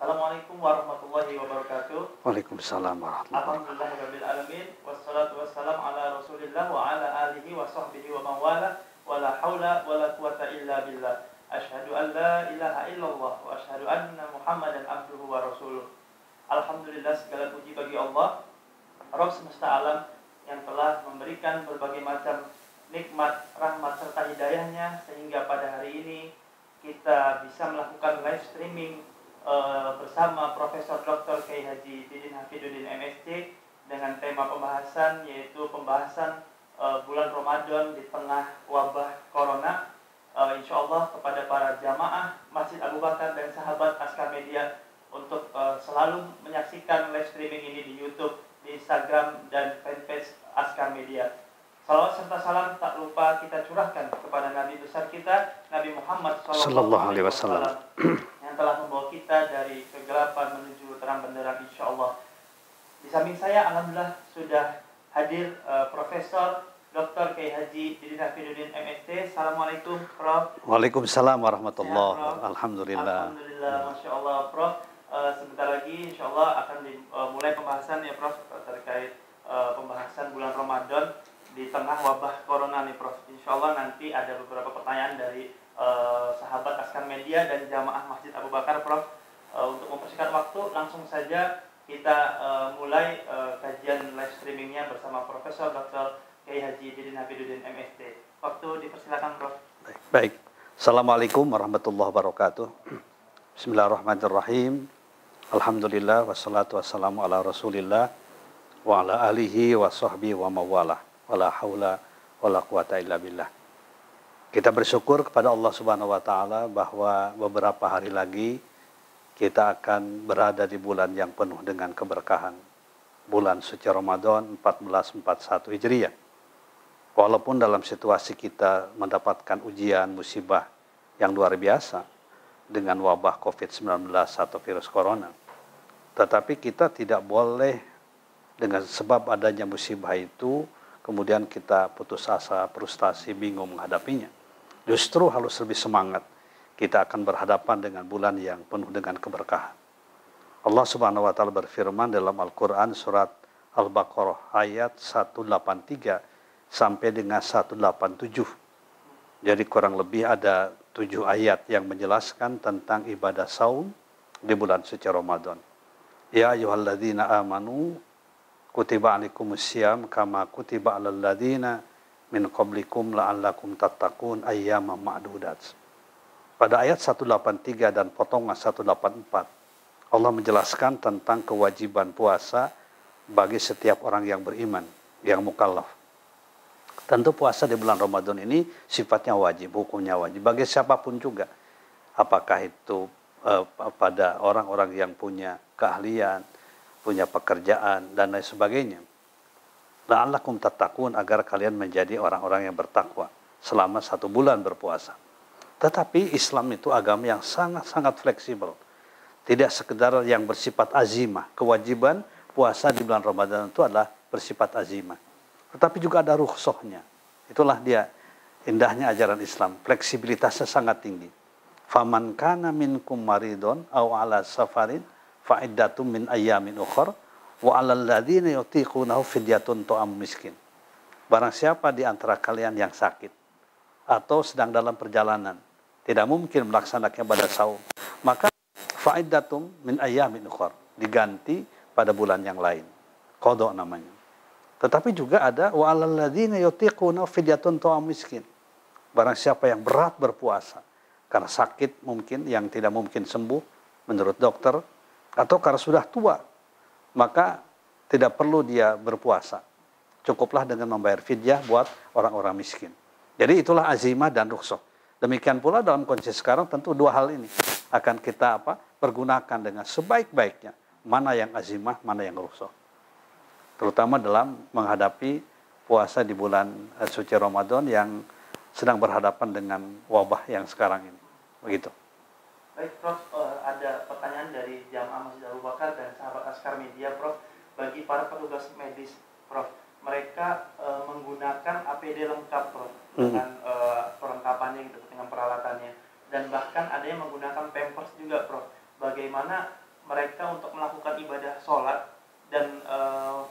Assalamualaikum warahmatullahi wabarakatuh. Waalaikumsalam warahmatullahi wabarakatuh. Alhamdulillahirabbil alamin wassalatu wassalamu ala Rasulillah wa ala alihi wa sahbihi wa man wala wala haula wala quwata illa billah. Asyhadu an la ilaha illallah wa asyhadu anna Muhammadan abduhu wa rasuluh. Alhamdulillah, segala puji bagi Allah, Rabb semesta alam yang telah memberikan berbagai macam nikmat, rahmat serta hidayahnya sehingga pada hari ini kita bisa melakukan live streaming bersama Profesor Dr. Kiai Haji Didin Hafidudin MSc dengan tema pembahasan yaitu pembahasan bulan Ramadan di tengah wabah corona. Insya Allah kepada para jamaah Masjid Abu Bakar dan sahabat Askar Media untuk selalu menyaksikan live streaming ini di YouTube, di Instagram dan fanpage Askar Media. Salawat serta salam tak lupa kita curahkan kepada Nabi besar kita, Nabi Muhammad SAW, yang telah membawa kita dari kegelapan menuju terang benderang insya Allah. Di samping saya, alhamdulillah sudah hadir Profesor Dr. Kiai Haji Didin Hafidudin MSc. Assalamualaikum, Prof. Waalaikumsalam warahmatullahi wabarakatuh. Alhamdulillah. Alhamdulillah, Masya Allah, Prof. Sebentar lagi insya Allah akan dimulai pembahasan ya, Prof, terkait pembahasan bulan Ramadan di tengah wabah corona nih, Prof. Insya Allah nanti ada beberapa pertanyaan dari sahabat Askar Media dan jamaah Masjid Abu Bakar, Prof. Untuk mempersingkat waktu, langsung saja kita mulai kajian live streamingnya bersama Profesor Dr. Kiai Haji Didin Hafidudin MSc. Waktu dipersilakan, Prof. Baik. Assalamualaikum warahmatullahi wabarakatuh. Bismillahirrahmanirrahim. Alhamdulillah wassalatu wassalamu ala Rasulillah wa ala alihi wa sahbihi wa mawalah. Wala haula wala quwata illa billah. Kita bersyukur kepada Allah Subhanahu wa taala bahwa beberapa hari lagi kita akan berada di bulan yang penuh dengan keberkahan. Bulan suci Ramadan 1441 Hijriah. Walaupun dalam situasi kita mendapatkan ujian musibah yang luar biasa dengan wabah COVID-19 atau virus corona, tetapi kita tidak boleh dengan sebab adanya musibah itu kemudian kita putus asa, frustasi, bingung menghadapinya. Justru harus lebih semangat. Kita akan berhadapan dengan bulan yang penuh dengan keberkahan. Allah Subhanahu wa taala berfirman dalam Al-Qur'an surat Al-Baqarah ayat 183 sampai dengan 187. Jadi kurang lebih ada 7 ayat yang menjelaskan tentang ibadah saum di bulan suci Ramadan. Ya ayyuhalladzina amanu kutiba alaikumusiyam kama kutiba alal ladzina min qablikum la'allakum tattaqun ayyaman ma'dudat. Pada ayat 183 dan potongan 184, Allah menjelaskan tentang kewajiban puasa bagi setiap orang yang beriman, yang mukallaf. Tentu puasa di bulan Ramadan ini sifatnya wajib, hukumnya wajib bagi siapapun juga. Apakah itu pada orang-orang yang punya keahlian, punya pekerjaan dan lain sebagainya. La'allakum tattaqun, agar kalian menjadi orang-orang yang bertakwa selama 1 bulan berpuasa. Tetapi Islam itu agama yang sangat-sangat fleksibel. Tidak sekedar yang bersifat azimah. Kewajiban puasa di bulan Ramadan itu adalah bersifat azimah. Tetapi juga ada rukhsahnya. Itulah dia indahnya ajaran Islam. Fleksibilitasnya sangat tinggi. Faman kana minkum maridun aw ala safarin fa'iddatum min ayyamin ukhra wa 'alal ladzina yutiqunahu fidyatun ta'am miskin. Barang siapa di antara kalian yang sakit atau sedang dalam perjalanan, tidak mungkin melaksanakan ibadah saum, maka fa'iddatum min ayyamin ukhra, diganti pada bulan yang lain. Qada namanya. Tetapi juga ada wa 'alal ladzina yutiqunahu fidyatun ta'am miskin. Barang siapa yang berat berpuasa karena sakit mungkin yang tidak mungkin sembuh menurut dokter, atau karena sudah tua, maka tidak perlu dia berpuasa. Cukuplah dengan membayar fidyah buat orang-orang miskin. Jadi itulah azimah dan rukhsah. Demikian pula dalam kondisi sekarang tentu 2 hal ini akan kita pergunakan dengan sebaik-baiknya. Mana yang azimah, mana yang rukhsah. Terutama dalam menghadapi puasa di bulan suci Ramadan yang sedang berhadapan dengan wabah yang sekarang ini. Begitu. Baik, Prof, ada pertanyaan dari jamaah Masjid Abu Bakar dan sahabat Askar Media, Prof. Bagi para petugas medis, Prof, mereka menggunakan APD lengkap, Prof, dengan perlengkapannya gitu, dengan peralatannya, dan bahkan ada yang menggunakan Pampers juga, Prof. Bagaimana mereka untuk melakukan ibadah sholat dan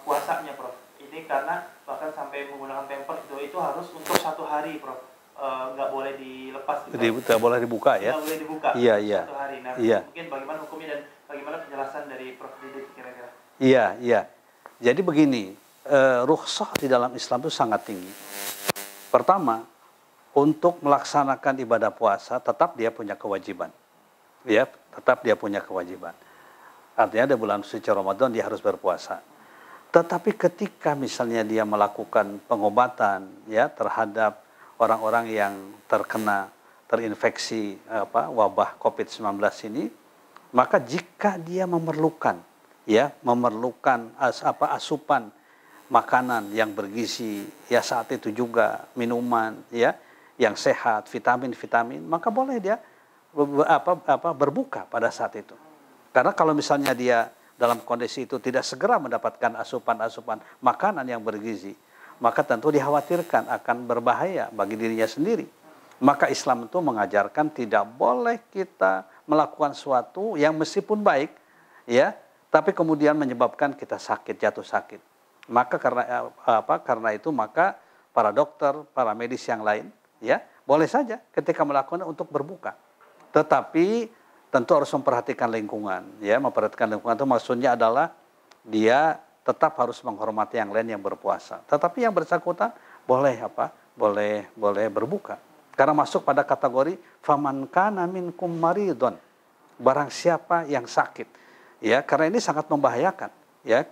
puasanya, Prof. Ini karena bahkan sampai menggunakan pamper itu harus untuk 1 hari, Prof. Nggak boleh dilepas. Tidak boleh dibuka ya? Nggak boleh dibuka. Iya, iya. 1 hari. Nah, iya. mungkin bagaimana hukumnya dan bagaimana penjelasan dari Prof. Didit kira-kira? Iya, iya. Jadi begini, rukhsah di dalam Islam itu sangat tinggi. Pertama, untuk melaksanakan ibadah puasa tetap dia punya kewajiban. Ya, tetap dia punya kewajiban. Artinya di bulan suci Ramadan dia harus berpuasa. Tetapi ketika misalnya dia melakukan pengobatan ya terhadap orang-orang yang terinfeksi wabah COVID-19 ini, maka jika dia memerlukan asupan makanan yang bergizi, ya saat itu juga minuman ya yang sehat, vitamin, maka boleh dia berbuka pada saat itu. Karena kalau misalnya dia dalam kondisi itu tidak segera mendapatkan asupan-asupan makanan yang bergizi, maka tentu dikhawatirkan akan berbahaya bagi dirinya sendiri. Maka Islam itu mengajarkan tidak boleh kita melakukan sesuatu yang meskipun baik, ya, tapi kemudian menyebabkan kita sakit, jatuh sakit. Maka karena itu maka para dokter, para medis yang lain, ya, boleh saja ketika melakukan untuk berbuka. Tetapi tentu harus memperhatikan lingkungan, ya, memperhatikan lingkungan itu maksudnya adalah dia tetap harus menghormati yang lain yang berpuasa. Tetapi yang bersangkutan boleh berbuka. Karena masuk pada kategori faman kana minkum maridun. Barang siapa yang sakit. Ya, karena ini sangat membahayakan, ya.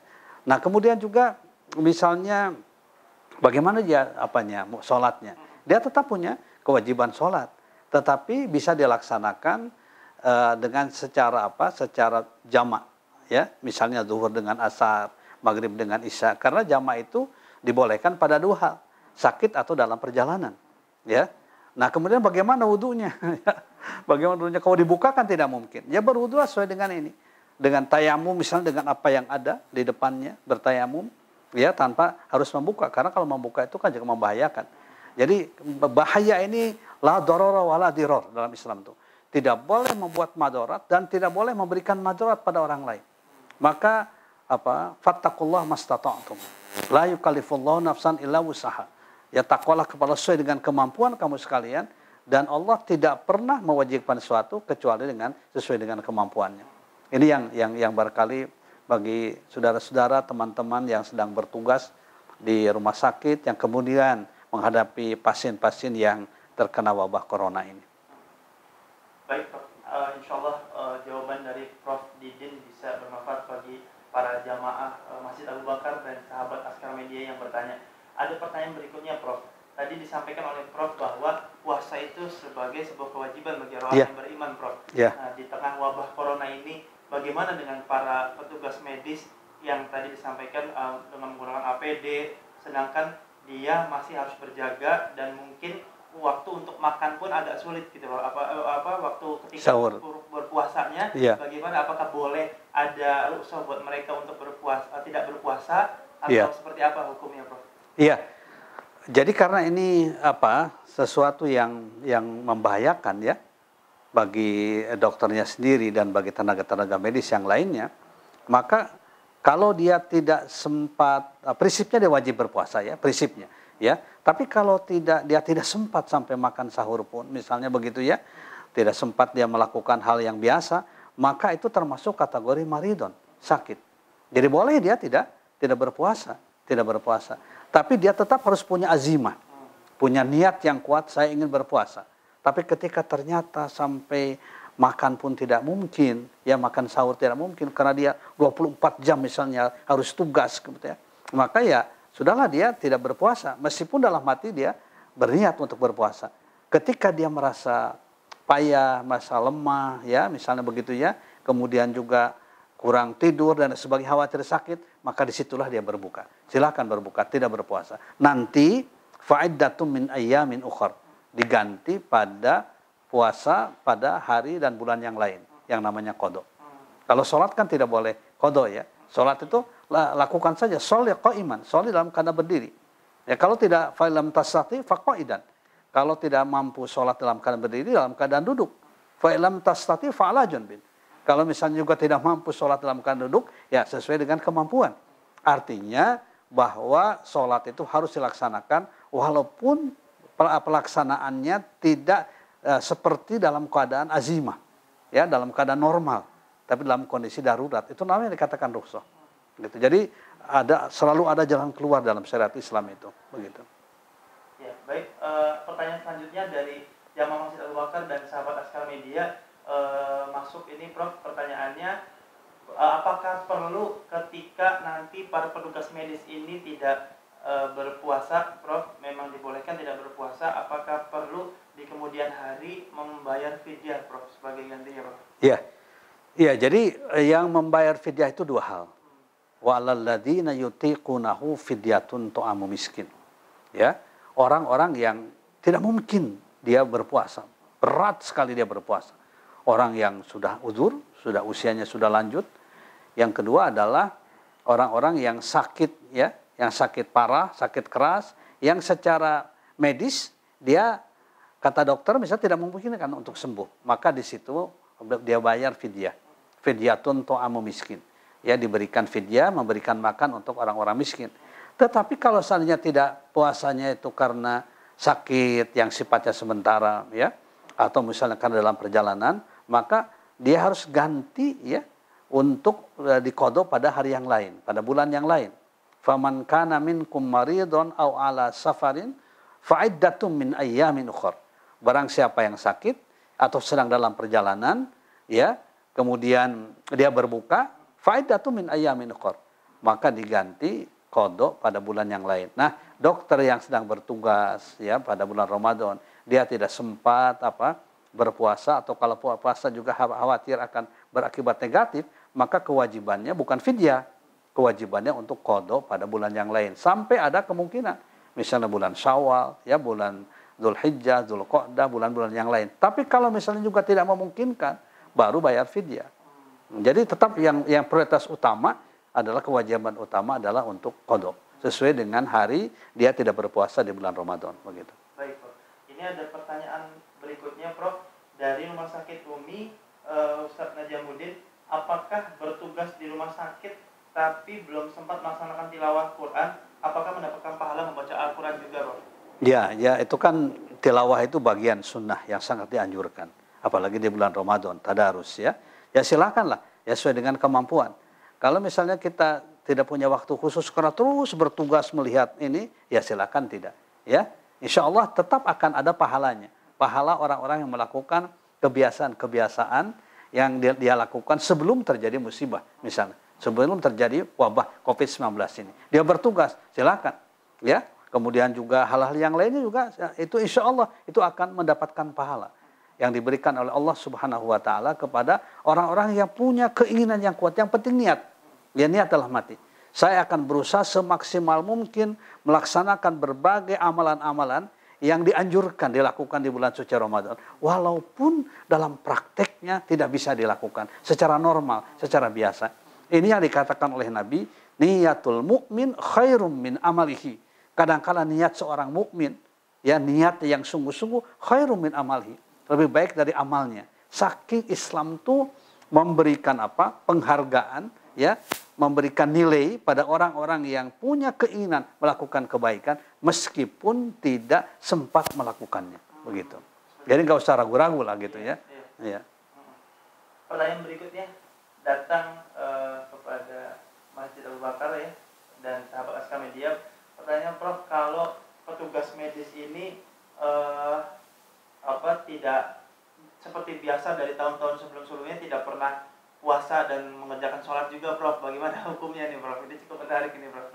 Nah, kemudian juga misalnya bagaimana dia salatnya. Dia tetap punya kewajiban salat, tetapi bisa dilaksanakan dengan secara jamak, ya, misalnya zuhur dengan asar, maghrib dengan isya, karena jamak itu dibolehkan pada 2 hal, sakit atau dalam perjalanan, ya. Nah, kemudian bagaimana wudunya? Bagaimana wudunya? Kalau dibuka kan tidak mungkin. Ya berwudu sesuai dengan ini, dengan tayamum misalnya, dengan apa yang ada di depannya, bertayamum, ya, tanpa harus membuka, karena kalau membuka itu kan juga membahayakan. Jadi bahaya ini la darara wala dirar dalam Islam itu. Tidak boleh membuat madarat dan tidak boleh memberikan madarat pada orang lain. Maka fattaqullah mastata'tum. La yukallifullahu nafsan illa wus'aha. Ya, takwalah kepada sesuai dengan kemampuan kamu sekalian, dan Allah tidak pernah mewajibkan sesuatu kecuali dengan sesuai dengan kemampuannya. Ini yang barangkali bagi saudara-saudara, teman-teman yang sedang bertugas di rumah sakit yang kemudian menghadapi pasien-pasien yang terkena wabah corona ini. Baik, Prof. Insyaallah jawaban dari Prof. Didin bisa bermanfaat bagi para jamaah Masjid Abu Bakar dan sahabat Askar Media yang bertanya. Ada pertanyaan berikutnya, Prof. Tadi disampaikan oleh Prof bahwa puasa itu sebagai sebuah kewajiban bagi orang yang beriman, Prof. Nah, di tengah wabah corona ini, bagaimana dengan para petugas medis yang tadi disampaikan dengan menggunakan APD, sedangkan dia masih harus berjaga dan mungkin waktu untuk makan pun agak sulit gitu, waktu ketika berpuasanya, bagaimana, apakah boleh ada rukhsah buat mereka untuk tidak berpuasa atau seperti apa hukumnya, Prof? Iya. Jadi karena ini sesuatu yang membahayakan ya bagi dokternya sendiri dan bagi tenaga-tenaga medis yang lainnya, maka kalau dia tidak sempat, prinsipnya dia wajib berpuasa ya, prinsipnya ya. Tapi kalau dia tidak sempat sampai makan sahur pun, misalnya begitu ya, tidak sempat dia melakukan hal yang biasa, maka itu termasuk kategori maridon, sakit. Jadi boleh dia tidak berpuasa. Tapi dia tetap harus punya azimah, punya niat yang kuat, saya ingin berpuasa. Tapi ketika ternyata sampai makan pun tidak mungkin, ya makan sahur tidak mungkin, karena dia 24 jam misalnya harus tugas, gitu ya, maka ya sudahlah dia tidak berpuasa, meskipun dalam hati dia berniat untuk berpuasa. Ketika dia merasa payah, merasa lemah, ya misalnya begitu ya, kemudian juga kurang tidur dan sebagai khawatir sakit, maka disitulah dia berbuka. Silakan berbuka, tidak berpuasa. Nanti fa'iddatum min ayyamin ukhar, diganti pada puasa pada hari dan bulan yang lain, yang namanya qada. Kalau sholat kan tidak boleh qada ya. Sholat itu lakukan saja, sholli qa'iman, sholli dalam keadaan berdiri. Ya, kalau tidak fa'ilam tastati faqa'idan. Kalau tidak mampu sholat dalam keadaan berdiri, dalam keadaan duduk. Fa'ilam tastati fa'ala junbin. Kalau misalnya juga tidak mampu sholat dalam keadaan duduk, ya sesuai dengan kemampuan. Artinya bahwa sholat itu harus dilaksanakan walaupun pelaksanaannya tidak seperti dalam keadaan azimah, ya dalam keadaan normal, tapi dalam kondisi darurat. Itu namanya dikatakan rukhsah. Gitu. Jadi selalu ada jalan keluar dalam syariat Islam itu, begitu. Ya, baik. Pertanyaan selanjutnya dari Jamaah Masjid Abu Bakar dan sahabat Askar Media masuk ini, Prof. Pertanyaannya, apakah perlu ketika nanti para petugas medis ini tidak berpuasa, Prof, memang dibolehkan tidak berpuasa, apakah perlu di kemudian hari membayar fidyah, Prof, sebagai gantinya, Prof? Iya. Iya, jadi yang membayar fidyah itu dua hal. Wa 'alal ladzina yutiqunahu fidyatun ta'amu miskin. Ya, orang-orang yang tidak mungkin dia berpuasa, berat sekali dia berpuasa. Orang yang sudah uzur, sudah usianya sudah lanjut. Yang kedua adalah orang-orang yang sakit, ya, yang sakit parah, sakit keras, yang secara medis dia kata dokter misalnya tidak memungkinkan untuk sembuh, maka di situ dia bayar fidyah. Fidyatun ta'amu miskin. Ya, diberikan fidyah, memberikan makan untuk orang-orang miskin. Tetapi kalau seandainya tidak puasanya itu karena sakit yang sifatnya sementara, ya, atau misalnya karena dalam perjalanan, maka dia harus ganti, ya, untuk diqadha pada hari yang lain, pada bulan yang lain. Faman kana minkum maridun aw ala safarin fa'iddatum min ayyamin ukhra. Barang siapa yang sakit atau sedang dalam perjalanan, ya, kemudian dia berbuka, fa'iddatum min ayyamin ukhra, maka diganti qadha pada bulan yang lain. Nah, dokter yang sedang bertugas, ya, pada bulan Ramadan, dia tidak sempat berpuasa, atau kalau puasa juga khawatir akan berakibat negatif, maka kewajibannya bukan fidyah, kewajibannya untuk qadha pada bulan yang lain sampai ada kemungkinan, misalnya bulan Syawal, ya, bulan Dzulhijjah, Dzulqa'dah, bulan-bulan yang lain. Tapi kalau misalnya juga tidak memungkinkan, baru bayar fidyah. Jadi tetap yang prioritas utama adalah, kewajiban utama adalah untuk qadha sesuai dengan hari dia tidak berpuasa di bulan Ramadan, begitu. Baik, Prof. Ini ada pertanyaan berikutnya, Prof, dari Rumah Sakit Umi, Ustadz Najamuddin. Apakah bertugas di rumah sakit tapi belum sempat melaksanakan tilawah Quran, apakah mendapatkan pahala membaca Al-Quran juga, Prof? Ya, itu kan tilawah itu bagian sunnah yang sangat dianjurkan, apalagi di bulan Ramadan, tadarus, ya. Ya silakanlah, ya sesuai dengan kemampuan. Kalau misalnya kita tidak punya waktu khusus karena terus bertugas melihat ini, ya silakan tidak, ya. Insya Allah tetap akan ada pahalanya. Pahala orang-orang yang melakukan kebiasaan-kebiasaan yang dia lakukan sebelum terjadi musibah, misalnya sebelum terjadi wabah COVID-19 ini. Dia bertugas, silakan, ya. Kemudian juga hal-hal yang lainnya juga, itu insya Allah itu akan mendapatkan pahala yang diberikan oleh Allah Subhanahu wa Ta'ala kepada orang-orang yang punya keinginan yang kuat. Yang penting niat, ya, niat adalah mati. Saya akan berusaha semaksimal mungkin melaksanakan berbagai amalan-amalan yang dianjurkan dilakukan di bulan suci Ramadan, walaupun dalam prakteknya tidak bisa dilakukan secara normal, secara biasa. Ini yang dikatakan oleh Nabi, niyatul mu'min khairum min amalihi. Kadang-kala niat seorang mukmin, ya, niat yang sungguh-sungguh khairum min amalihi, lebih baik dari amalnya. Saking Islam itu memberikan penghargaan, ya, memberikan nilai pada orang-orang yang punya keinginan melakukan kebaikan meskipun tidak sempat melakukannya, begitu. Jadi nggak usah ragu-ragu lah, gitu, ya. Ya. Pertanyaan berikutnya datang kepada Masjid Abu Bakar, ya, dan sahabat Askar Media. Pertanyaan, Prof, kalau petugas medis ini tidak seperti biasa dari tahun-tahun sebelum-sebelumnya, tidak pernah puasa dan mengerjakan sholat juga, Prof, bagaimana hukumnya nih, Prof? Ini cukup menarik ini, Prof.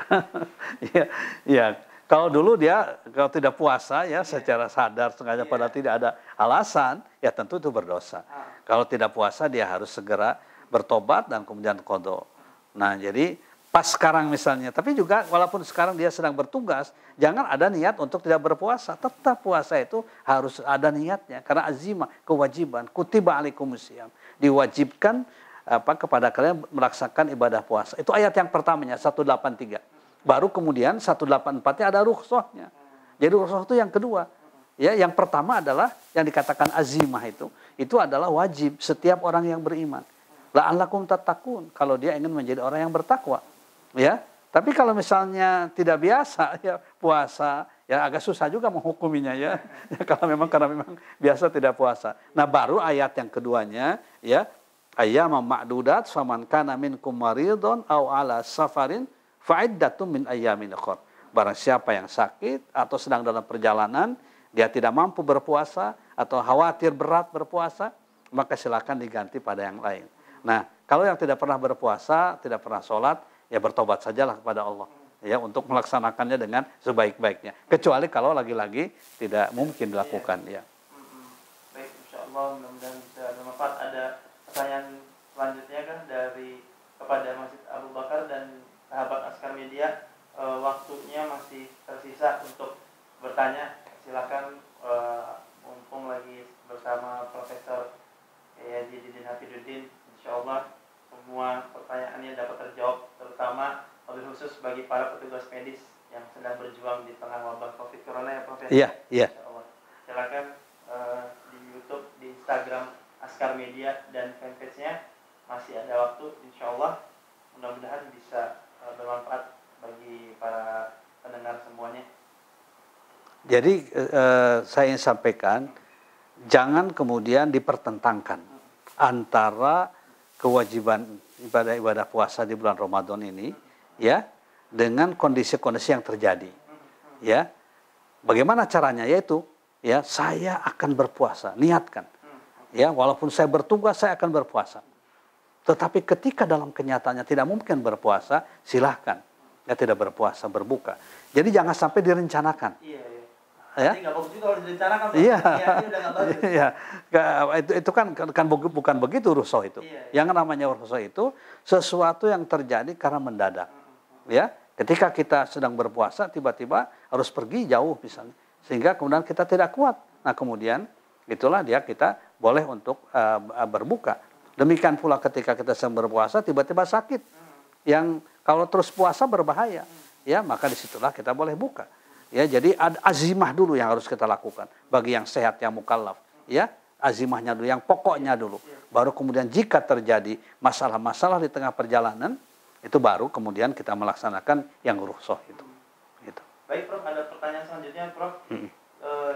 Ya, kalau dulu dia kalau tidak puasa, ya, secara sadar sengaja padahal tidak ada alasan, ya tentu itu berdosa. Kalau tidak puasa dia harus segera bertobat dan kemudian qadha. Nah, jadi pas sekarang misalnya, tapi juga walaupun sekarang dia sedang bertugas, jangan ada niat untuk tidak berpuasa. Tetap puasa itu harus ada niatnya, karena azimah, kewajiban, kutiba alaikumusiyam, diwajibkan kepada kalian melaksanakan ibadah puasa. Itu ayat yang pertamanya, 183. Baru kemudian 184-nya ada rukhsahnya. Jadi rukhsah itu yang kedua. Ya, yang pertama adalah yang dikatakan azimah itu adalah wajib setiap orang yang beriman. la'allakum tattaqun, kalau dia ingin menjadi orang yang bertakwa. Ya. Tapi kalau misalnya tidak biasa ya puasa, ya agak susah juga menghukuminya ya. Kalau memang karena memang biasa tidak puasa. Nah, baru ayat yang keduanya ya, ayyaman ma'dudat faman kana minkum maridun aw ala safarin fa'iddatum min ayyamin ukhra. Barang siapa yang sakit atau sedang dalam perjalanan, dia tidak mampu berpuasa atau khawatir berat berpuasa, maka silakan diganti pada yang lain. Nah, kalau yang tidak pernah berpuasa, tidak pernah sholat, ya bertobat sajalah kepada Allah. Ya, untuk melaksanakannya dengan sebaik-baiknya. Kecuali kalau lagi-lagi tidak mungkin dilakukan. Ya. Baik, insya Allah mudah-mudahan bisa bermanfaat. Ada pertanyaan selanjutnya kan dari kepada Masjid Abu Bakar dan sahabat Askar Media. Waktunya masih tersisa untuk bertanya. Silakan, mumpung lagi bersama Profesor Haji Didin Hafiduddin, insya Allah semua pertanyaannya dapat terjawab, terutama lebih khusus bagi para petugas medis yang sedang berjuang di tengah wabah COVID Corona ya, Profesor. Iya, iya. Insya Allah. Silakan di YouTube, di Instagram Askar Media dan fanpage-nya masih ada waktu, insya Allah mudah-mudahan bisa bermanfaat bagi para pendengar semuanya. Jadi saya ingin sampaikan, jangan kemudian dipertentangkan antara kewajiban ibadah puasa di bulan Ramadan ini ya dengan kondisi-kondisi yang terjadi. Ya. Bagaimana caranya? Yaitu ya saya akan berpuasa, niatkan. Ya, walaupun saya bertugas saya akan berpuasa. Tetapi ketika dalam kenyataannya tidak mungkin berpuasa, silahkan ya tidak berpuasa, berbuka. Jadi jangan sampai direncanakan. Iya. Ya? Nggak bagus juga kalau direncanakan. Iya. Iya. Itu kan bukan begitu rusuh itu. Iya. Yang namanya rusuh itu sesuatu yang terjadi karena mendadak. Ya, ketika kita sedang berpuasa tiba-tiba harus pergi jauh misalnya, sehingga kemudian kita tidak kuat. Nah, kemudian itulah kita boleh untuk berbuka. Demikian pula ketika kita sedang berpuasa tiba-tiba sakit, yang kalau terus puasa berbahaya. Ya, maka disitulah kita boleh buka. Ya, jadi azimah dulu yang harus kita lakukan bagi yang sehat, yang mukallaf. Ya, azimahnya dulu, yang pokoknya dulu. Baru kemudian jika terjadi masalah-masalah di tengah perjalanan, itu baru kemudian kita melaksanakan yang rukhsah itu. Gitu. Baik, Prof, ada pertanyaan selanjutnya, Prof.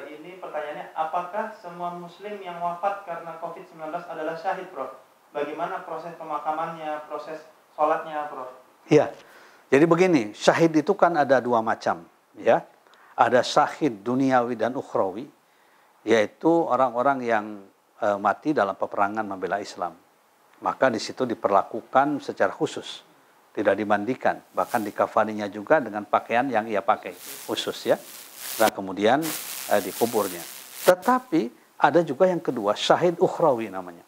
Ini pertanyaannya, apakah semua muslim yang wafat karena COVID-19 adalah syahid, Prof? Bagaimana proses pemakamannya, proses sholatnya, Prof? Iya. Jadi begini, syahid itu kan ada dua macam, ya. Ada syahid duniawi dan ukhrawi, yaitu orang-orang yang mati dalam peperangan membela Islam. Maka di situ diperlakukan secara khusus, tidak dimandikan, bahkan dikafaninya juga dengan pakaian yang ia pakai khusus ya. Nah, kemudian dikuburnya. Tetapi ada juga yang kedua, syahid ukhrawi namanya.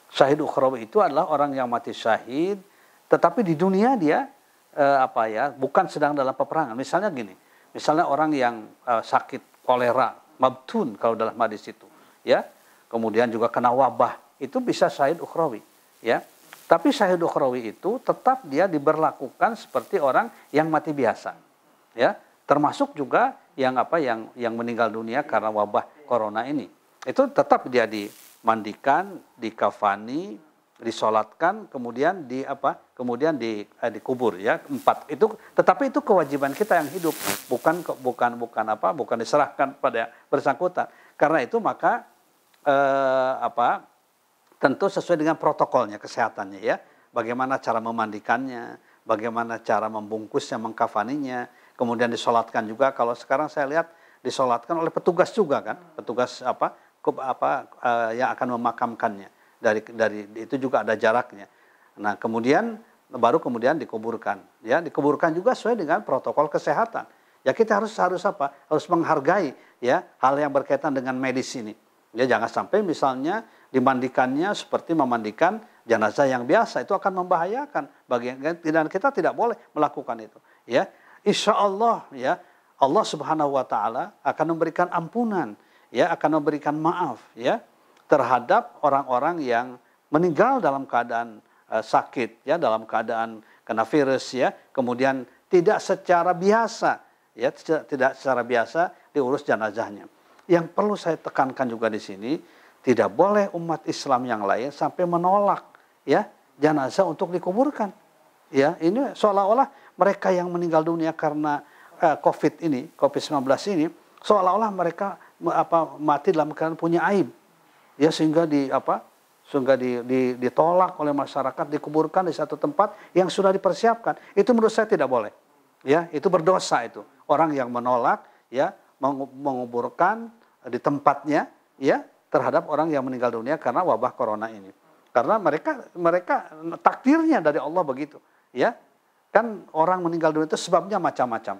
Syahid ukhrawi itu adalah orang yang mati syahid, tetapi di dunia dia bukan sedang dalam peperangan. Misalnya gini. Misalnya orang yang sakit kolera, mabtun kalau dalam hadis itu, ya. Kemudian juga kena wabah, itu bisa syahid ukhrawi, ya. Tapi syahid ukhrawi itu tetap dia diberlakukan seperti orang yang mati biasa, ya. Termasuk juga yang meninggal dunia karena wabah corona ini. Itu tetap dia dimandikan, dikafani, disolatkan, kemudian dikubur ya. 4 itu, tetapi itu kewajiban kita yang hidup, bukan diserahkan pada bersangkutan. Karena itu maka tentu sesuai dengan protokolnya, kesehatannya ya. Bagaimana cara memandikannya, bagaimana cara membungkusnya, mengkafaninya, kemudian disolatkan juga. Kalau sekarang saya lihat disolatkan oleh petugas juga kan, petugas yang akan memakamkannya. Dari itu juga ada jaraknya. Nah, baru kemudian dikuburkan. Ya, dikuburkan juga sesuai dengan protokol kesehatan. Ya, kita harus menghargai ya hal yang berkaitan dengan medis ini. Ya, jangan sampai misalnya dimandikannya seperti memandikan jenazah yang biasa, itu akan membahayakan dan kita tidak boleh melakukan itu. Ya, insya Allah ya Allah Subhanahu Wa Taala akan memberikan ampunan, ya akan memberikan maaf, ya. Terhadap orang-orang yang meninggal dalam keadaan sakit, ya, dalam keadaan kena virus, ya, kemudian tidak secara biasa, ya, tidak secara biasa diurus jenazahnya. Yang perlu saya tekankan juga di sini, tidak boleh umat Islam yang lain sampai menolak, ya, jenazah untuk dikuburkan. Ya, ini seolah-olah mereka yang meninggal dunia karena COVID-19 ini, seolah-olah mereka mati dalam keadaan punya aib. Ya, sehingga ditolak oleh masyarakat, dikuburkan di satu tempat yang sudah dipersiapkan. Itu menurut saya tidak boleh. Ya, itu berdosa itu. Orang yang menolak ya menguburkan di tempatnya ya terhadap orang yang meninggal dunia karena wabah corona ini. Karena mereka takdirnya dari Allah begitu, ya. Kan orang meninggal dunia itu sebabnya macam-macam.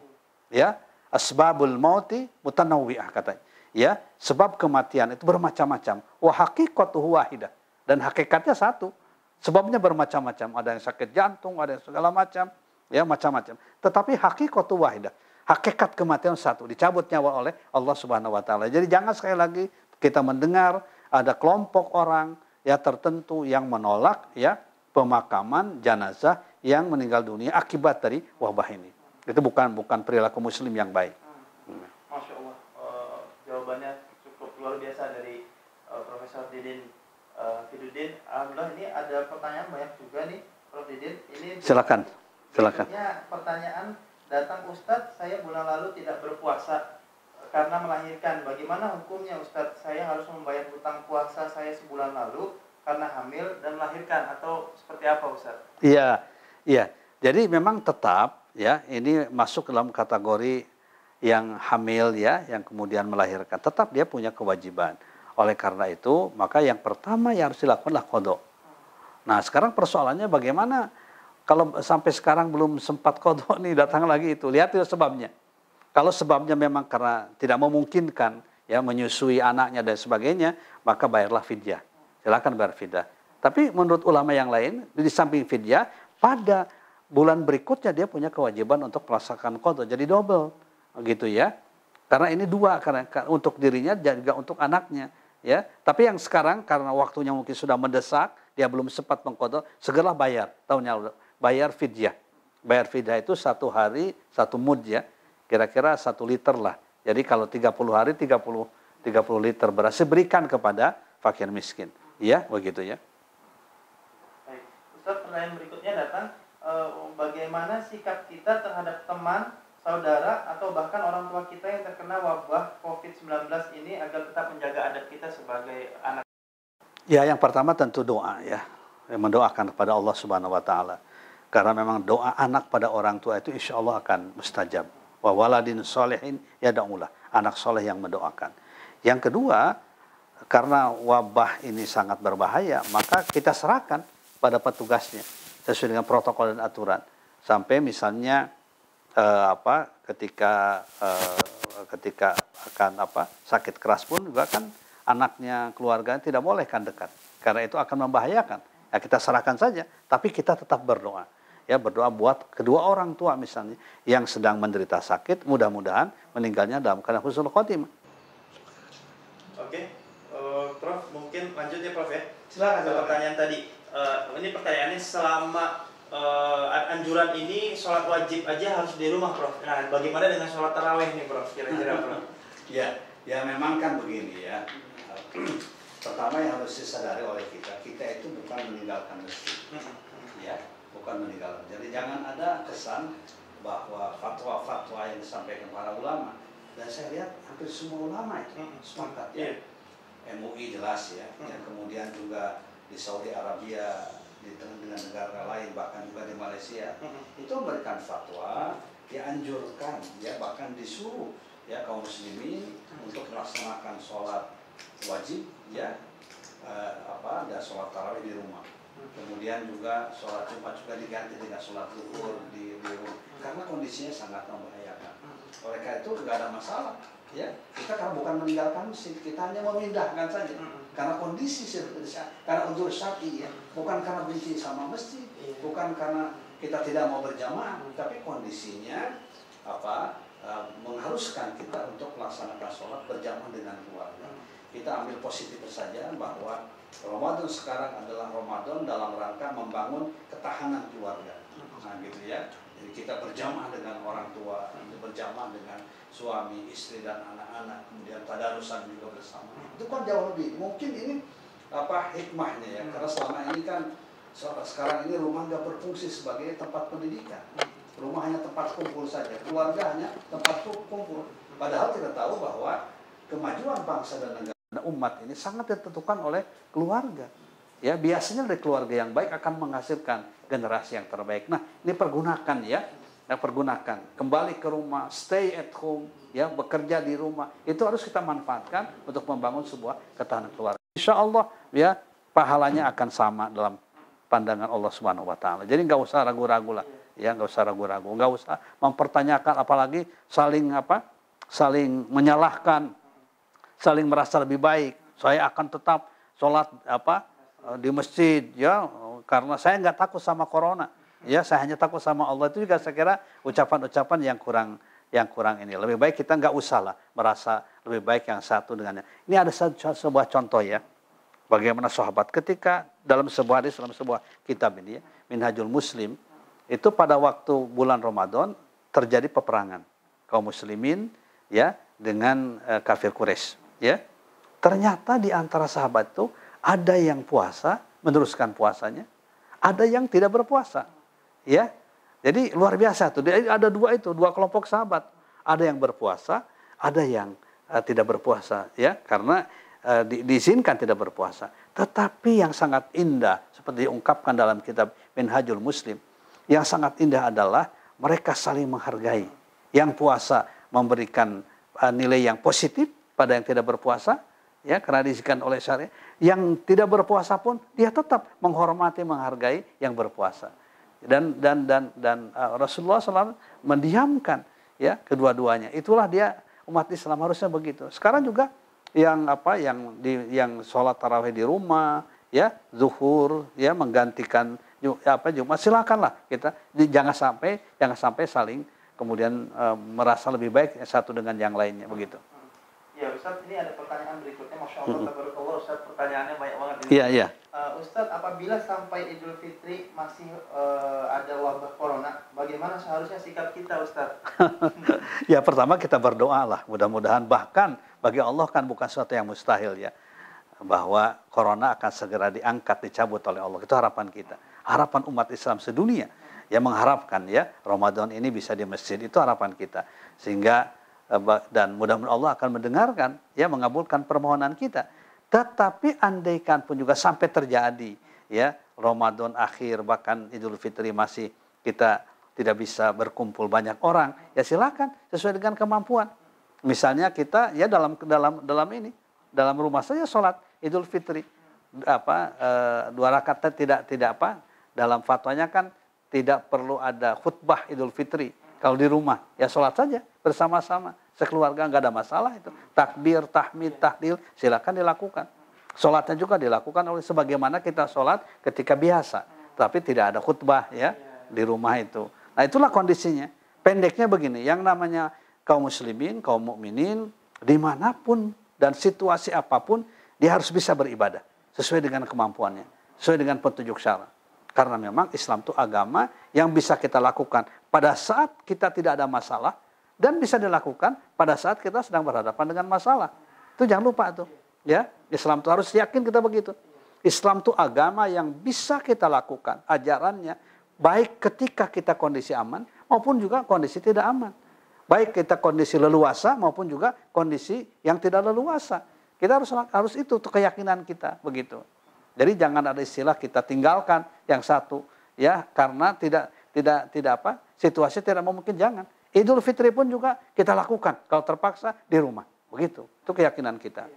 Ya, asbabul mauti mutanawwi'ah katanya. Ya, sebab kematian itu bermacam-macam. Wa haqiqatuhu wahidah. Dan hakikatnya satu. Sebabnya bermacam-macam. Ada yang sakit jantung, ada yang segala macam, ya macam-macam. Tetapi haqiqatuhu wahidah. Hakikat kematian satu, dicabut nyawa oleh Allah Subhanahu wa taala. Jadi jangan sekali lagi kita mendengar ada kelompok orang ya tertentu yang menolak ya pemakaman jenazah yang meninggal dunia akibat dari wabah ini. Itu bukan perilaku muslim yang baik. Masya Allah, jawabannya cukup luar biasa dari Profesor Didin Fiduddin. Alhamdulillah, ini ada pertanyaan banyak juga nih, Prof. Didin. Ini silakan. Pertanyaan datang, Ustadz, saya bulan lalu tidak berpuasa karena melahirkan. Bagaimana hukumnya, Ustadz? Saya harus membayar hutang puasa saya sebulan lalu karena hamil dan melahirkan, atau seperti apa, Ustadz? Iya. Jadi memang tetap ya ini masuk dalam kategori yang hamil ya, yang kemudian melahirkan. Tetap dia punya kewajiban. Oleh karena itu, maka yang pertama yang harus dilakukan adalah qada. Nah, sekarang persoalannya bagaimana kalau sampai sekarang belum sempat qada nih, datang lagi itu. Lihat itu sebabnya. Kalau sebabnya memang karena tidak memungkinkan ya menyusui anaknya dan sebagainya, maka bayarlah fidyah. Silakan bayar fidyah. Tapi menurut ulama yang lain, di samping fidyah, pada bulan berikutnya dia punya kewajiban untuk melaksanakan qada. Jadi double, gitu ya. Karena ini dua, karena untuk dirinya juga untuk anaknya, ya. Tapi yang sekarang karena waktunya mungkin sudah mendesak, dia belum sempat mengqada, segeralah bayar. Tahunnya bayar fidyah. Bayar fidyah itu 1 hari 1 mud ya. Kira-kira 1 liter lah. Jadi kalau 30 hari 30 liter beras berikan kepada fakir miskin. Ya, begitu ya. Baik. Ustaz, pertanyaan berikutnya datang, bagaimana sikap kita terhadap teman, saudara, atau bahkan orang tua kita yang terkena wabah COVID-19 ini agar tetap menjaga adab kita sebagai anak? Ya, yang pertama tentu doa ya. Mendoakan kepada Allah Subhanahu wa taala. Karena memang doa anak pada orang tua itu insya Allah akan mustajab. Wa waladin solehin yada'ulah, anak soleh yang mendoakan. Yang kedua, karena wabah ini sangat berbahaya, maka kita serahkan pada petugasnya sesuai dengan protokol dan aturan. Sampai misalnya ketika akan sakit keras pun juga kan anaknya, keluarganya tidak boleh kan dekat, karena itu akan membahayakan. Ya, kita serahkan saja, tapi kita tetap berdoa. Ya, berdoa buat kedua orang tua misalnya yang sedang menderita sakit, mudah-mudahan meninggalnya dalam keadaan husnul khotimah. Oke, Prof, mungkin lanjut ya, Prof ya. Silakan. Pertanyaan tadi, ini pertanyaannya, selama anjuran ini sholat wajib aja harus di rumah, Prof. Nah, bagaimana dengan sholat tarawih nih, Prof? Kira-kira, Prof? Ya memang kan begini ya. Pertama yang harus disadari oleh kita itu bukan meninggalkan masjid. Ya. Bukan meninggalkan. Jadi jangan ada kesan bahwa fatwa-fatwa yang disampaikan para ulama, dan saya lihat hampir semua ulama itu sepakat ya. MUI jelas ya, yang kemudian juga di Saudi Arabia, dengan negara lain, bahkan juga di Malaysia, itu memberikan fatwa, dianjurkan ya, bahkan disuruh ya kaum muslimin untuk melaksanakan sholat wajib ya, dan sholat tarawih di rumah. Kemudian juga sholat Jumat juga diganti dengan sholat zuhur di rumah, karena kondisinya sangat membahayakan. Oleh karena itu nggak ada masalah, ya. Kita karena bukan meninggalkan masjid, kita hanya memindahkan saja. Karena kondisi karena udzur syar'i ya, bukan karena benci sama masjid, bukan karena kita tidak mau berjamaah, tapi kondisinya mengharuskan kita untuk melaksanakan sholat berjamaah dengan keluarga. Kita ambil positif saja bahwa Ramadan sekarang adalah Ramadan dalam rangka membangun ketahanan keluarga. Nah gitu ya. Jadi kita berjamaah dengan orang tua, berjamaah dengan suami, istri dan anak-anak, kemudian tadarusan juga bersama. Itu kan jauh lebih. Mungkin ini hikmahnya ya, karena selama ini kan Sekarang ini rumah nggak berfungsi sebagai tempat pendidikan. Rumah hanya tempat kumpul saja, keluarga hanya tempat kumpul. Padahal kita tahu bahwa kemajuan bangsa dan negara dan umat ini sangat ditentukan oleh keluarga. Ya, biasanya dari keluarga yang baik akan menghasilkan generasi yang terbaik. Nah, ini pergunakan ya. Nah, pergunakan. Kembali ke rumah, stay at home, ya, bekerja di rumah. Itu harus kita manfaatkan untuk membangun sebuah ketahanan keluarga. Insya Allah, ya, pahalanya akan sama dalam pandangan Allah Subhanahu wa taala. Jadi nggak usah ragu-ragu lah. Ya, nggak usah ragu-ragu, nggak usah mempertanyakan, apalagi saling menyalahkan, saling merasa lebih baik. Saya akan tetap sholat di masjid, ya, karena saya nggak takut sama corona, ya, saya hanya takut sama Allah. Itu juga saya kira ucapan-ucapan yang kurang ini. Lebih baik kita nggak usah lah merasa lebih baik yang satu dengannya. Ini ada sebuah contoh ya, bagaimana sahabat ketika dalam sebuah hadis, dalam sebuah kitab ini ya, Minhajul Muslim. Itu pada waktu bulan Ramadan terjadi peperangan kaum muslimin ya dengan kafir Quraisy ya. Ternyata di antara sahabat itu ada yang puasa, meneruskan puasanya, ada yang tidak berpuasa. Ya. Jadi luar biasa tuh. Ada dua kelompok sahabat. Ada yang berpuasa, ada yang tidak berpuasa ya, karena diizinkan tidak berpuasa. Tetapi yang sangat indah seperti diungkapkan dalam kitab Minhajul Muslim, yang sangat indah adalah mereka saling menghargai. Yang puasa memberikan nilai yang positif pada yang tidak berpuasa, ya, karena diizinkan oleh syariat. Yang tidak berpuasa pun dia tetap menghormati, menghargai yang berpuasa. Dan Rasulullah SAW mendiamkan ya kedua-duanya. Itulah dia umat Islam harusnya begitu. Sekarang juga yang sholat tarawih di rumah, ya, zuhur, ya, menggantikan Jumat, silakanlah kita jangan sampai saling kemudian merasa lebih baik satu dengan yang lainnya begitu. Ya Ustaz, ini ada pertanyaan berikutnya, Masya Allah, tabarakallah Ustaz, pertanyaannya banyak banget. Iya. Ustaz, apabila sampai Idul Fitri masih ada wabah corona, bagaimana seharusnya sikap kita Ustaz? Ya, pertama kita berdoa lah, mudah-mudahan, bahkan bagi Allah kan bukan sesuatu yang mustahil ya, bahwa corona akan segera diangkat, dicabut oleh Allah. Itu harapan kita, harapan umat Islam sedunia yang mengharapkan ya Ramadan ini bisa di masjid. Itu harapan kita, sehingga dan mudah-mudahan Allah akan mendengarkan ya, mengabulkan permohonan kita. Tetapi andaikan pun juga sampai terjadi ya Ramadan akhir, bahkan Idul Fitri masih kita tidak bisa berkumpul banyak orang, ya silakan sesuai dengan kemampuan. Misalnya kita ya dalam rumah saja sholat Idul Fitri 2 rakaat, tidak dalam fatwanya kan tidak perlu ada khutbah Idul Fitri. Kalau di rumah ya sholat saja bersama-sama sekeluarga, nggak ada masalah itu. Takbir, tahmid, tahlil silakan dilakukan. Sholatnya juga dilakukan oleh sebagaimana kita sholat ketika biasa, tapi tidak ada khutbah ya di rumah itu. Nah, itulah kondisinya. Pendeknya begini, yang namanya kaum muslimin, kaum mukminin dimanapun dan situasi apapun, dia harus bisa beribadah sesuai dengan kemampuannya, sesuai dengan petunjuk syara. Karena memang Islam itu agama yang bisa kita lakukan pada saat kita tidak ada masalah, dan bisa dilakukan pada saat kita sedang berhadapan dengan masalah. Itu jangan lupa tuh, ya. Islam itu harus yakin kita begitu. Islam itu agama yang bisa kita lakukan ajarannya baik ketika kita kondisi aman maupun juga kondisi tidak aman. Baik kita kondisi leluasa maupun juga kondisi yang tidak leluasa. Kita harus itu tuh keyakinan kita begitu. Jadi jangan ada istilah kita tinggalkan yang satu ya, karena tidak situasi tidak memungkinkan, jangan. Idul Fitri pun juga kita lakukan kalau terpaksa di rumah. Begitu. Itu keyakinan kita.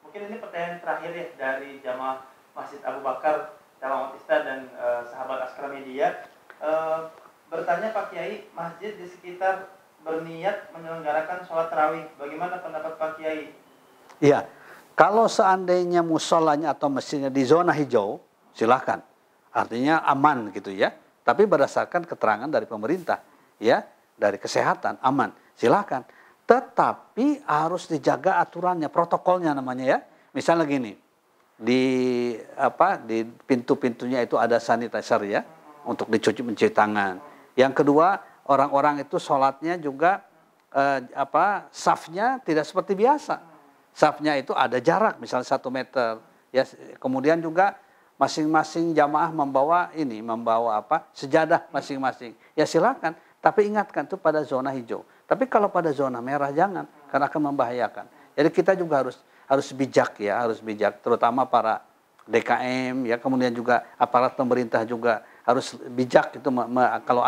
Mungkin ini pertanyaan terakhir ya dari jamaah Masjid Abu Bakar Cawang Otista dan sahabat Askara Media. Bertanya Pak Kiai, masjid di sekitar berniat menyelenggarakan sholat tarawih. Bagaimana pendapat Pak Kiai? Iya. Kalau seandainya musolanya atau masjidnya di zona hijau, silakan. Artinya aman gitu ya. Tapi berdasarkan keterangan dari pemerintah, ya, dari kesehatan aman, silakan. Tetapi harus dijaga aturannya, protokolnya namanya ya. Misalnya gini, di pintu-pintunya itu ada sanitizer ya, untuk mencuci tangan. Yang kedua, orang-orang itu sholatnya juga safnya tidak seperti biasa. Safnya itu ada jarak, misalnya 1 meter. Ya, kemudian juga masing-masing jamaah membawa apa? Sejadah masing-masing. Ya silakan, tapi ingatkan itu pada zona hijau. Tapi kalau pada zona merah jangan, karena akan membahayakan. Jadi kita juga harus bijak ya, harus bijak, terutama para DKM ya, kemudian juga aparat pemerintah juga harus bijak itu kalau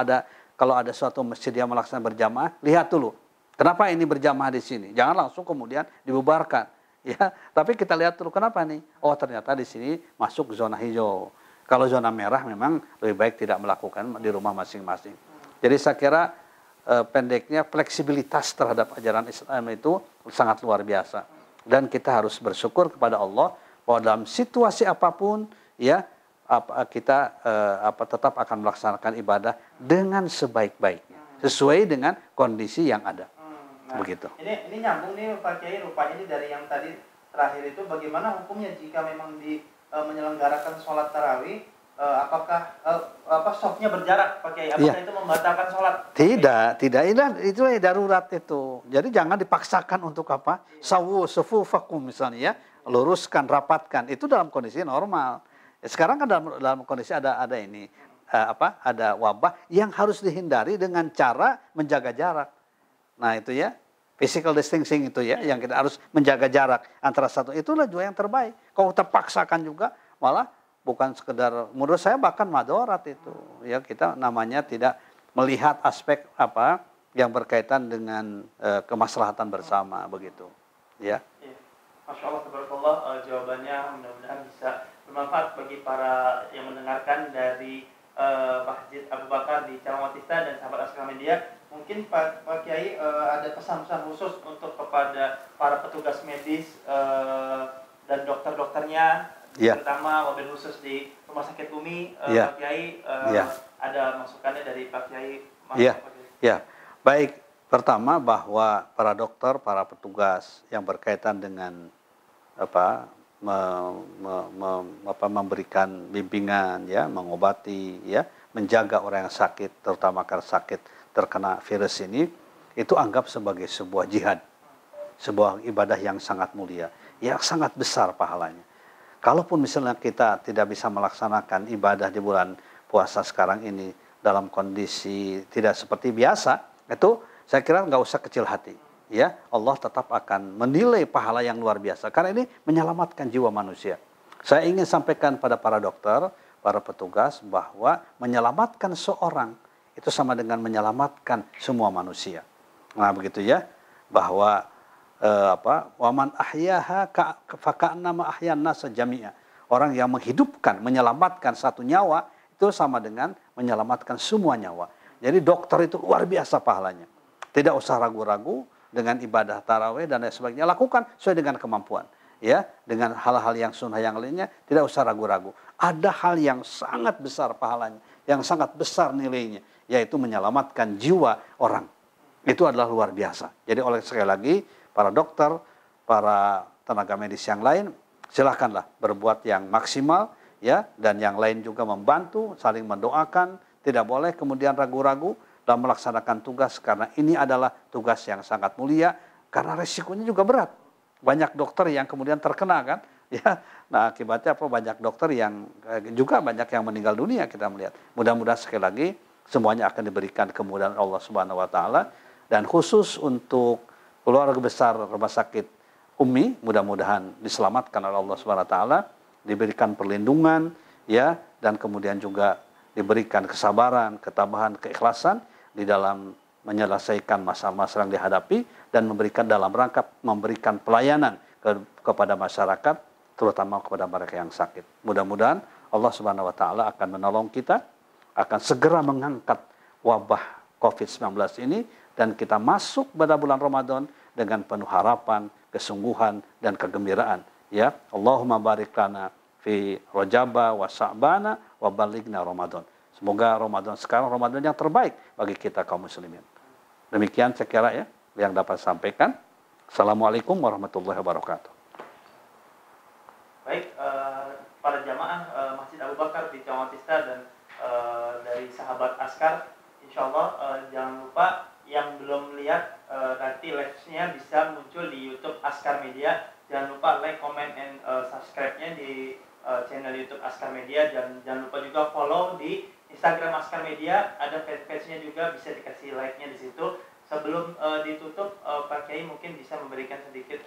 ada suatu masjid yang melaksanakan berjamaah, lihat dulu kenapa ini berjamaah di sini. Jangan langsung kemudian dibubarkan ya, tapi kita lihat dulu kenapa nih. Oh, ternyata di sini masuk zona hijau. Kalau zona merah memang lebih baik tidak melakukan di rumah masing-masing. Jadi saya kira pendeknya fleksibilitas terhadap ajaran Islam itu sangat luar biasa, dan kita harus bersyukur kepada Allah bahwa dalam situasi apapun ya kita tetap akan melaksanakan ibadah dengan sebaik-baiknya sesuai dengan kondisi yang ada. Nah, begitu. Ini nyambung nih Pak Kiai, rupanya ini dari yang tadi terakhir itu, bagaimana hukumnya jika memang menyelenggarakan sholat tarawih, apakah softnya berjarak Pak Kiai? Apakah itu membatalkan sholat? Tidak. Itu darurat itu. Jadi jangan dipaksakan untuk apa? Sawu sufufakum misalnya ya, luruskan, rapatkan. Itu dalam kondisi normal. Sekarang kan dalam kondisi ada ada wabah yang harus dihindari dengan cara menjaga jarak. Nah itu ya, physical distancing itu ya, yang kita harus menjaga jarak antara satu, itulah juga yang terbaik. Kalau kita paksakan juga malah bukan sekedar, menurut saya bahkan madorat itu. Ya, kita namanya tidak melihat aspek apa yang berkaitan dengan kemaslahatan bersama begitu. Ya. Masya Allah, tabarakallah, jawabannya mudah-mudahan bisa bermanfaat bagi para yang mendengarkan dari Pak Haji Abu Bakar di Calon Watista dan sahabat Askar Media. Mungkin Pak Kiai ada pesan-pesan khusus untuk kepada para petugas medis dan dokter-dokternya, terutama mobil khusus di Rumah Sakit Umi, Pak Kiai, ada masukannya dari Pak Kiai? Ya, baik. Pertama bahwa para dokter, para petugas yang berkaitan dengan memberikan bimbingan ya, mengobati ya, menjaga orang yang sakit, terutama karena sakit terkena virus ini, itu anggap sebagai sebuah jihad, sebuah ibadah yang sangat mulia, yang sangat besar pahalanya. Kalaupun misalnya kita tidak bisa melaksanakan ibadah di bulan puasa sekarang ini dalam kondisi tidak seperti biasa, itu saya kira nggak usah kecil hati. Ya, Allah tetap akan menilai pahala yang luar biasa, karena ini menyelamatkan jiwa manusia. Saya ingin sampaikan pada para dokter, para petugas, bahwa menyelamatkan seorang itu sama dengan menyelamatkan semua manusia. Nah begitu ya, bahwa waman ahyaha faka'annama ahyan nasa jami'a. Orang yang menghidupkan, menyelamatkan satu nyawa itu sama dengan menyelamatkan semua nyawa. Jadi dokter itu luar biasa pahalanya. Tidak usah ragu-ragu dengan ibadah tarawih dan lain sebagainya, lakukan sesuai dengan kemampuan. Ya, dengan hal-hal yang sunnah yang lainnya tidak usah ragu-ragu. Ada hal yang sangat besar pahalanya, yang sangat besar nilainya, yaitu menyelamatkan jiwa orang. Itu adalah luar biasa. Jadi oleh sekali lagi para dokter, para tenaga medis yang lain, silakanlah berbuat yang maksimal ya, dan yang lain juga membantu, saling mendoakan. Tidak boleh kemudian ragu-ragu dalam melaksanakan tugas, karena ini adalah tugas yang sangat mulia, karena resikonya juga berat. Banyak dokter yang kemudian terkena kan, ya. Nah akibatnya apa? Banyak dokter yang juga banyak yang meninggal dunia, kita melihat. Mudah-mudahan sekali lagi semuanya akan diberikan kemudahan Allah Subhanahu Wa Taala, dan khusus untuk keluarga besar Rumah Sakit Umi, mudah-mudahan diselamatkan oleh Allah Subhanahu Wa Taala, diberikan perlindungan, ya, dan kemudian juga diberikan kesabaran, ketabahan, keikhlasan di dalam menyelesaikan masalah-masalah yang dihadapi, dan memberikan dalam rangka memberikan pelayanan kepada masyarakat, terutama kepada mereka yang sakit. Mudah-mudahan Allah Subhanahu Wa Taala akan menolong kita, akan segera mengangkat wabah COVID-19 ini, dan kita masuk pada bulan Ramadan dengan penuh harapan, kesungguhan, dan kegembiraan. Ya, Allahumma barik lana fi Rajaba wa Sya'bana wa balighna Ramadan. Semoga Ramadan sekarang Ramadan yang terbaik bagi kita kaum muslimin. Demikian saya kira ya yang dapat sampaikan. Assalamualaikum warahmatullahi wabarakatuh. Baik, para jamaah Masjid Abu Bakar di Calon Watista dan dari sahabat Askar, insya Allah jangan lupa yang belum lihat nanti live-nya bisa muncul di YouTube Askar Media. Jangan lupa like, comment, and subscribe-nya di channel YouTube Askar Media, dan jangan lupa juga follow di Instagram Askar Media, ada fanpage-nya juga, bisa dikasih like-nya di situ. Sebelum ditutup, Pak Kiai mungkin bisa memberikan sedikit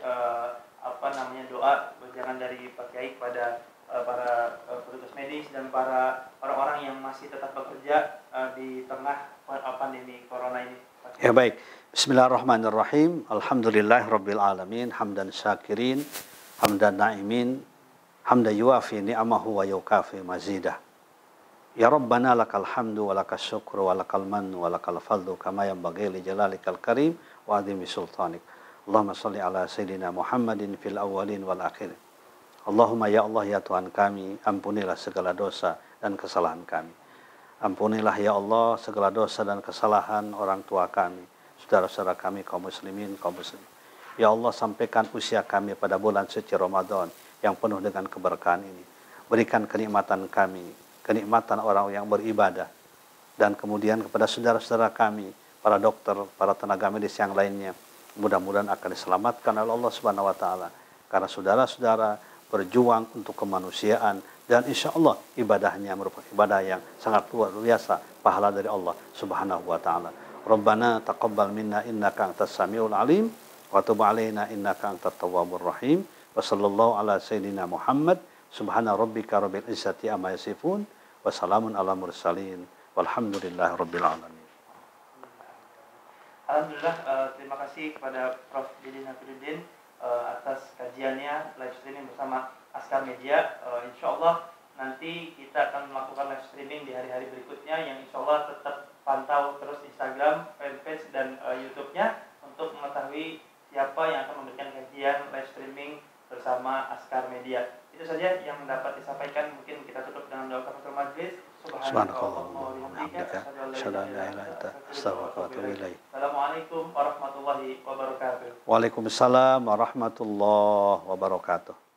doa jangan dari Pak Kiai kepada para petugas medis dan para orang-orang yang masih tetap bekerja di tengah pandemi corona ini. Ya baik. Bismillahirrahmanirrahim. Alhamdulillahirabbil alamin, hamdan syakirin, hamdan na'imin, hamdan yuafi ni'amahu wa yukafi mazidah. Ya Rabbana lakal hamdu wa lakas syukru wa lakal mannu wa lakal fadlu kama yanbaghi li jalalikal karim wa azimi sultanik. Allahumma salli ala sayyidina Muhammadin fil awwalin wal akhirin. Allahumma ya Allah ya Tuhan kami, ampunilah segala dosa dan kesalahan kami. Ampunilah ya Allah segala dosa dan kesalahan orang tua kami, saudara-saudara kami kaum muslimin, kaum muslim. Ya Allah, sampaikan usia kami pada bulan suci Ramadan yang penuh dengan keberkahan ini. Berikan kenikmatan kami, kenikmatan orang yang beribadah, dan kemudian kepada saudara-saudara kami, para dokter, para tenaga medis yang lainnya, mudah-mudahan akan diselamatkan oleh Allah Subhanahu wa taala, karena saudara-saudara berjuang untuk kemanusiaan, dan insya Allah ibadahnya merupakan ibadah yang sangat luar biasa, pahala dari Allah Subhanahu wa taala. Rabbana taqabbal minna innaka antas samiul alim wa tub alaina innaka antat tawwabur rahim. Wa sallallahu ala sayyidina Muhammad. Subhana rabbika rabbil izzati amma yasifun. Wassalamun ala mursalin walhamdulillahi rabbil alamin. Alhamdulillah, terima kasih kepada Prof. Didin Hafidzuddin atas kajiannya live streaming bersama Askar Media. Insya Allah nanti kita akan melakukan live streaming di hari-hari berikutnya, yang insya Allah tetap pantau terus Instagram, fanpage, dan YouTube-nya untuk mengetahui siapa yang akan memberikan kajian live streaming bersama Askar Media. Itu saja yang dapat disampaikan. Mungkin kita tutup dengan doa kafaratul majlis. Subhanakallahumma wa bihamdika, asyhadu an la ilaha illa anta, astaghfiruka wa atubu ilaik. Assalamualaikum warahmatullahi wabarakatuh. Waalaikumsalam warahmatullahi wabarakatuh.